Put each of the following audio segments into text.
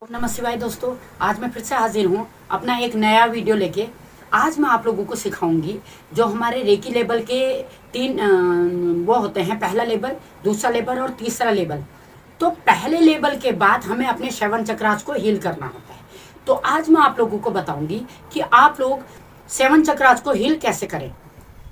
नमस्ते शिवाय दोस्तों, आज मैं फिर से हाजिर हूँ अपना एक नया वीडियो लेके। आज मैं आप लोगों को सिखाऊंगी जो हमारे रेकी लेवल के तीन वो होते हैं, पहला लेवल, दूसरा लेवल और तीसरा लेवल। तो पहले लेवल के बाद हमें अपने सेवन चक्रास को हील करना होता है। तो आज मैं आप लोगों को बताऊंगी कि आप लोग सेवन चक्रास को हील कैसे करें।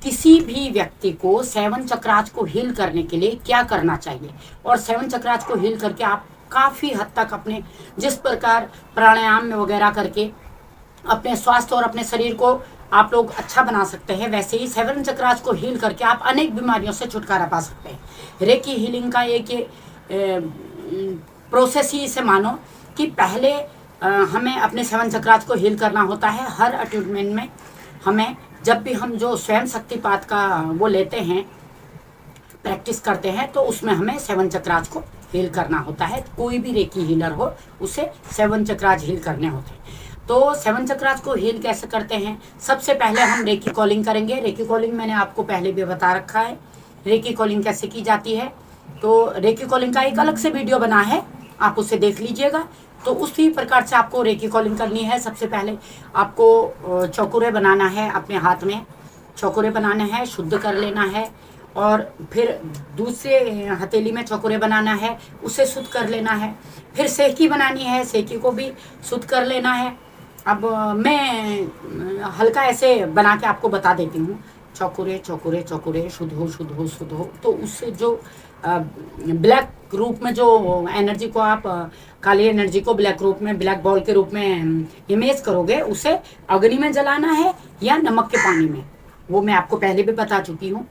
किसी भी व्यक्ति को सेवन चक्रास को हील करने के लिए क्या करना चाहिए, और सेवन चक्रास को हील करके आप काफ़ी हद तक अपने जिस प्रकार प्राणायाम में वगैरह करके अपने स्वास्थ्य और अपने शरीर को आप लोग अच्छा बना सकते हैं, वैसे ही सेवन चक्रास को हील करके आप अनेक बीमारियों से छुटकारा पा सकते हैं। रेकी हीलिंग का एक प्रोसेस ही इसे मानो कि पहले हमें अपने सेवन चक्रास को हील करना होता है। हर अटैचमेंट में हमें, जब भी हम जो स्वयं शक्तिपात का वो लेते हैं, प्रैक्टिस करते हैं, तो उसमें हमें सेवन चक्रास को हील करना होता है। कोई भी रेकी हीलर हो उसे सेवन चक्रास हील करने होते हैं। तो सेवन चक्रास को हील कैसे करते हैं? सबसे पहले हम रेकी कॉलिंग करेंगे। रेकी कॉलिंग मैंने आपको पहले भी बता रखा है, रेकी कॉलिंग कैसे की जाती है। तो रेकी कॉलिंग का एक अलग से वीडियो बना है, आप उसे देख लीजिएगा। तो उसी प्रकार से आपको रेकी कॉलिंग करनी है। सबसे पहले आपको चौकुरे बनाना है, अपने हाथ में चौकुरे बनाने हैं, शुद्ध कर लेना है, और फिर दूसरे हथेली में चौकुरे बनाना है, उसे शुद्ध कर लेना है। फिर सेकी बनानी है, सेकी को भी शुद्ध कर लेना है। अब मैं हल्का ऐसे बना के आपको बता देती हूँ। चौकुरे चौकुरे चौकुरे, शुद्ध हो शुद्ध हो शुद्ध हो। तो उससे जो ब्लैक रूप में जो एनर्जी को आप काली एनर्जी को ब्लैक रूप में, ब्लैक बॉल के रूप में इमेज करोगे, उसे अग्नि में जलाना है या नमक के पानी में, वो मैं आपको पहले भी बता चुकी हूँ।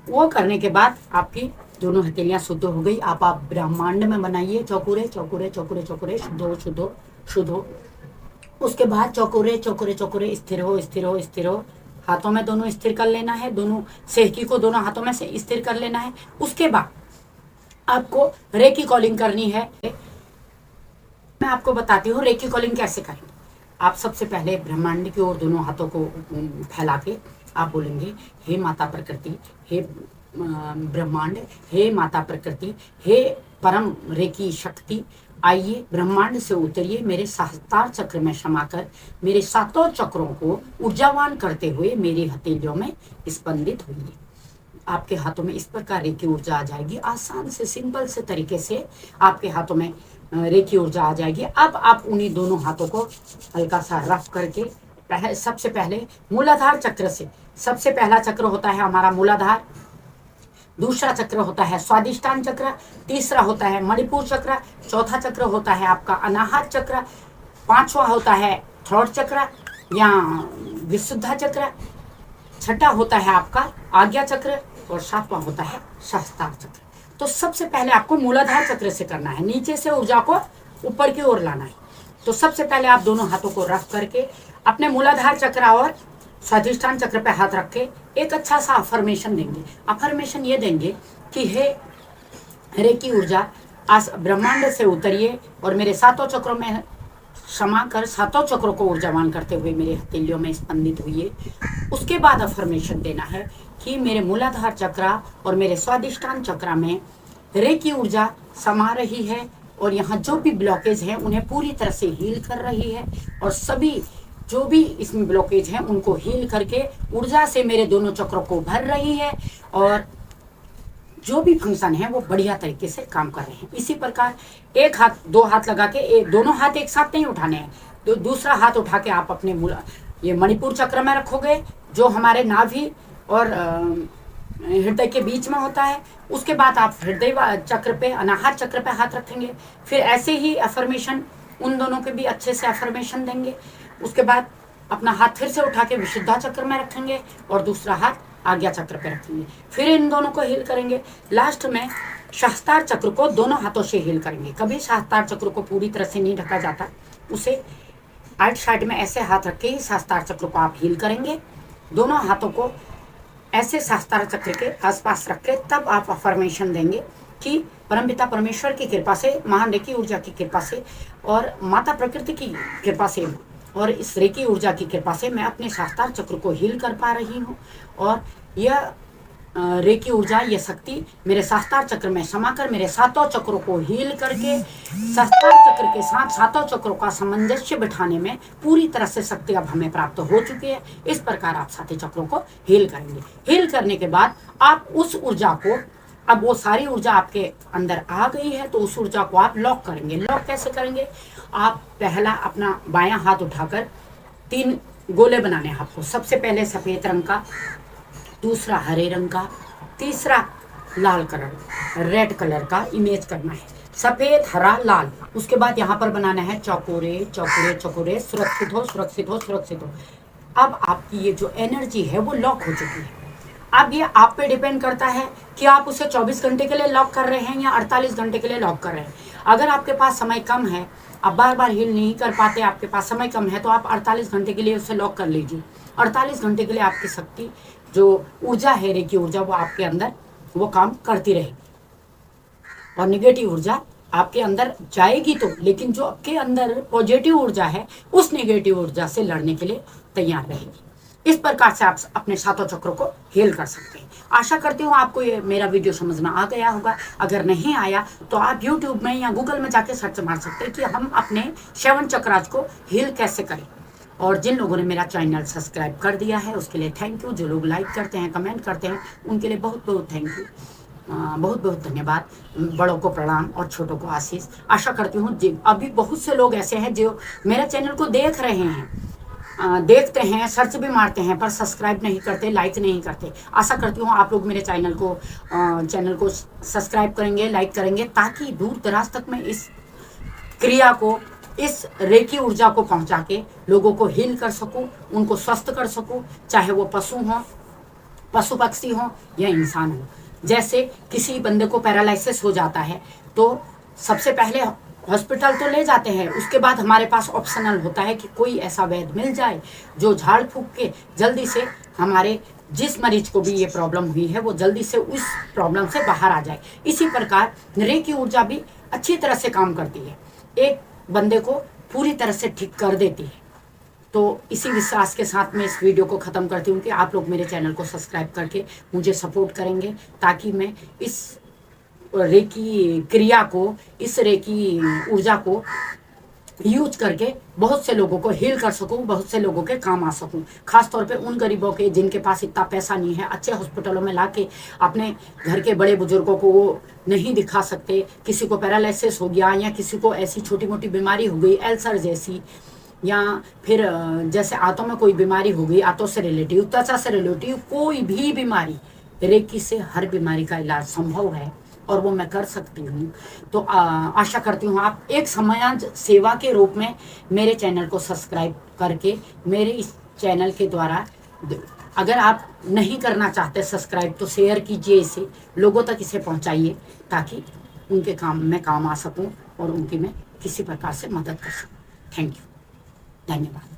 वो करने के बाद आपकी दोनों हथेलियाँ शुद्ध हो गई। आप ब्रह्मांड में बनाइए चौकुरे चौकुरे चौकुरे चौकुरे, शुद्ध हो शुद्ध हो शुद्ध हो। उसके बाद चौकुरे चौकुरे चौकुरे, स्थिर हो स्थिर हो स्थिर हो। हाथों में दोनों स्थिर कर लेना है, दोनों सेहकी को दोनों हाथों में से स्थिर कर लेना है। उसके बाद आपको रेकी कॉलिंग करनी है। मैं आपको बताती हूँ रेकी कॉलिंग कैसे करें। आप सबसे पहले ब्रह्मांड की ओर दोनों हाथों को फैला के आप बोलेंगे, हे माता प्रकृति, हे ब्रह्मांड, हे माता प्रकृति, हे परम रेकी शक्ति, आइए ब्रह्मांड से उतरिए, मेरे सहस्त्रार चक्र में समाकर मेरे सातों चक्रों को ऊर्जावान करते हुए मेरी हथेलियों में स्पंदित होइए। आपके हाथों में इस प्रकार रेकी ऊर्जा आ जाएगी। आसान से सिंपल से तरीके से आपके हाथों में रेकी ऊर्जा आ जाएगी। अब आप उन्हीं दोनों हाथों को हल्का सा रफ करके सबसे पहले मूलाधार चक्र से, सबसे पहला चक्र होता है हमारा मूलाधार, दूसरा चक्र होता है स्वादिष्टान चक्र, तीसरा होता है मणिपुर चक्र, चौथा चक्र होता है आपका अनाहत चक्र, पांचवा होता है थ्रोट चक्र या विशुद्धा चक्र, छठा होता है आपका आज्ञा चक्र, और सातवां होता है सहस्त्रार चक्र। तो सबसे पहले आपको मूलाधार चक्र से करना है, नीचे से ऊर्जा को ऊपर की ओर लाना है। तो सबसे पहले आप दोनों हाथों को रख करके अपने मूलाधार चक्र और स्वादिष्टान चक्र पे हाथ रख के एक अच्छा सा अफर्मेशन देंगे। अफर्मेशन ये देंगे कि हे रेकी ऊर्जा, आज ब्रह्मांड से उतरिए और मेरे सातों चक्रों में समा कर सातों चक्रों को ऊर्जावान करते हुए मेरे हथेलियों में स्पंदित हुई। उसके बाद अफर्मेशन देना है कि मेरे मूलाधार चक्र और मेरे स्वादिष्टान चक्र में रेकी ऊर्जा समा रही है, और यहाँ जो भी ब्लॉकेज हैं उन्हें पूरी तरह से हील कर रही है, और सभी जो भी इसमें ब्लॉकेज हैं उनको हील करके ऊर्जा से मेरे दोनों चक्रों को भर रही है, और जो भी फंक्शन है वो बढ़िया तरीके से काम कर रहे हैं। इसी प्रकार एक हाथ, दो हाथ लगा के, दोनों हाथ एक साथ नहीं उठाने हैं, तो दूसरा हाथ उठा के आप अपने ये मणिपुर चक्र में रखोगे, जो हमारे नाभि और हृदय के बीच में होता है। उसके बाद आप हृदय चक्र पे, अनाहत चक्र पे हाथ रखेंगे। फिर ऐसे ही अफर्मेशन उन दोनों के भी अच्छे से अफर्मेशन देंगे। उसके बाद अपना हाथ फिर से उठा के विशुद्धा चक्र में रखेंगे और दूसरा हाथ आज्ञा चक्र पे रखेंगे। फिर इन दोनों को हील करेंगे। लास्ट में सहस्त्रार चक्र को दोनों हाथों से हील करेंगे। कभी सहस्त्रार चक्र को पूरी तरह से नहीं ढका जाता, उसे आइट साइड में ऐसे हाथ रख के ही सहस्त्रार चक्र को आप हील करेंगे। दोनों हाथों को ऐसे सहस्त्रार चक्र के आसपास रख के तब आप अफर्मेशन देंगे कि परमपिता परमेश्वर की कृपा से, महान रेकी ऊर्जा की कृपा से और माता प्रकृति की कृपा से और इस रेकी ऊर्जा की कृपा से मैं अपने सहस्त्रार चक्र को हील कर पा रही हूँ। और यह रेकी ऊर्जा, ये शक्ति मेरे सहस्त्रार चक्र में समाकर मेरे सातों चक्रों को हील करके सहस्त्रार चक्र के साथ सातों चक्रों का सामंजस्य बिठाने में पूरी तरह से शक्ति अब हमें प्राप्त हो चुकी है। इस प्रकार आप सातों चक्रों को हील करेंगे। हील करने के बाद आप उस ऊर्जा को, अब वो सारी ऊर्जा आपके अंदर आ गई है, तो उस ऊर्जा को आप लॉक करेंगे। लॉक कैसे करेंगे? आप पहला अपना बायां हाथ उठाकर 3 गोले बनाने हैं आपको। सबसे पहले सफेद रंग का, दूसरा हरे रंग का, तीसरा लाल कलर रेड कलर का इमेज करना है। सफेद, हरा, लाल। उसके बाद यहाँ पर बनाना है चौकोरे चौकोरे चौकोरे, सुरक्षित हो सुरक्षित हो सुरक्षित हो। अब आपकी ये जो एनर्जी है वो लॉक हो चुकी है। अब ये आप पे डिपेंड करता है कि आप उसे 24 घंटे के लिए लॉक कर रहे हैं या 48 घंटे के लिए लॉक कर रहे हैं। अगर आपके पास समय कम है, आप बार बार हील नहीं कर पाते, आपके पास समय कम है, तो आप 48 घंटे के लिए उसे लॉक कर लीजिए। 48 घंटे के लिए आपकी शक्ति, जो ऊर्जा है रेकी ऊर्जा, वो आपके अंदर वो काम करती रहेगी और निगेटिव ऊर्जा आपके अंदर जाएगी तो, लेकिन जो आपके अंदर पॉजिटिव ऊर्जा है उस निगेटिव ऊर्जा से लड़ने के लिए तैयार रहेगी। इस प्रकार से आप अपने सातों चक्रों को हील कर सकते हैं। आशा करती हूँ आपको ये मेरा वीडियो समझ में आ गया होगा। अगर नहीं आया तो आप YouTube में या गूगल में जाके सर्च मार सकते हैं कि हम अपने 7 चक्रास को हील कैसे करें। और जिन लोगों ने मेरा चैनल सब्सक्राइब कर दिया है उसके लिए थैंक यू। जो लोग लाइक करते हैं, कमेंट करते हैं, उनके लिए बहुत बहुत थैंक यू, बहुत बहुत धन्यवाद। बड़ों को प्रणाम और छोटों को आशीष। आशा करती हूँ अभी बहुत से लोग ऐसे हैं जो मेरे चैनल को देख रहे हैं, देखते हैं, सर्च भी मारते हैं, पर सब्सक्राइब नहीं करते, लाइक नहीं करते। आशा करती हूँ आप लोग मेरे चैनल को सब्सक्राइब करेंगे, लाइक करेंगे, ताकि दूर दराज तक मैं इस क्रिया को, इस रेकी ऊर्जा को पहुंचा के लोगों को हील कर सकूं, उनको स्वस्थ कर सकूं, चाहे वो पशु पक्षी हो या इंसान हो। जैसे किसी बंदे को पैरालिसिस हो जाता है तो सबसे पहले हॉस्पिटल तो ले जाते हैं, उसके बाद हमारे पास ऑप्शनल होता है कि कोई ऐसा वैद्य मिल जाए जो झाड़ फूंक के जल्दी से हमारे जिस मरीज को भी ये प्रॉब्लम हुई है वो जल्दी से उस प्रॉब्लम से बाहर आ जाए। इसी प्रकार रेकी ऊर्जा भी अच्छी तरह से काम करती है, एक बंदे को पूरी तरह से ठीक कर देती है। तो इसी विश्वास के साथ मैं इस वीडियो को ख़त्म करती हूँ कि आप लोग मेरे चैनल को सब्सक्राइब करके मुझे सपोर्ट करेंगे, ताकि मैं इस रेकी क्रिया को, इस रेकी ऊर्जा को यूज करके बहुत से लोगों को हील कर सकूं, बहुत से लोगों के काम आ सकूं। खास तौर पे उन गरीबों के जिनके पास इतना पैसा नहीं है, अच्छे हॉस्पिटलों में लाके अपने घर के बड़े बुजुर्गों को वो नहीं दिखा सकते। किसी को पैरालिसिस हो गया या किसी को ऐसी छोटी मोटी बीमारी हो गई, अल्सर जैसी, या फिर जैसे आंतों में कोई बीमारी हो गई, आंतों से रिलेटिव, त्वचा से रिलेटिव कोई भी बीमारी, रेकी से हर बीमारी का इलाज संभव है और वो मैं कर सकती हूँ। तो आशा करती हूँ आप एक समाज सेवा के रूप में मेरे चैनल को सब्सक्राइब करके मेरे इस चैनल के द्वारा, अगर आप नहीं करना चाहते सब्सक्राइब तो शेयर कीजिए, इसे लोगों तक इसे पहुँचाइए, ताकि उनके काम में काम आ सकूँ और उनकी मैं किसी प्रकार से मदद कर सकूँ। थैंक यू, धन्यवाद।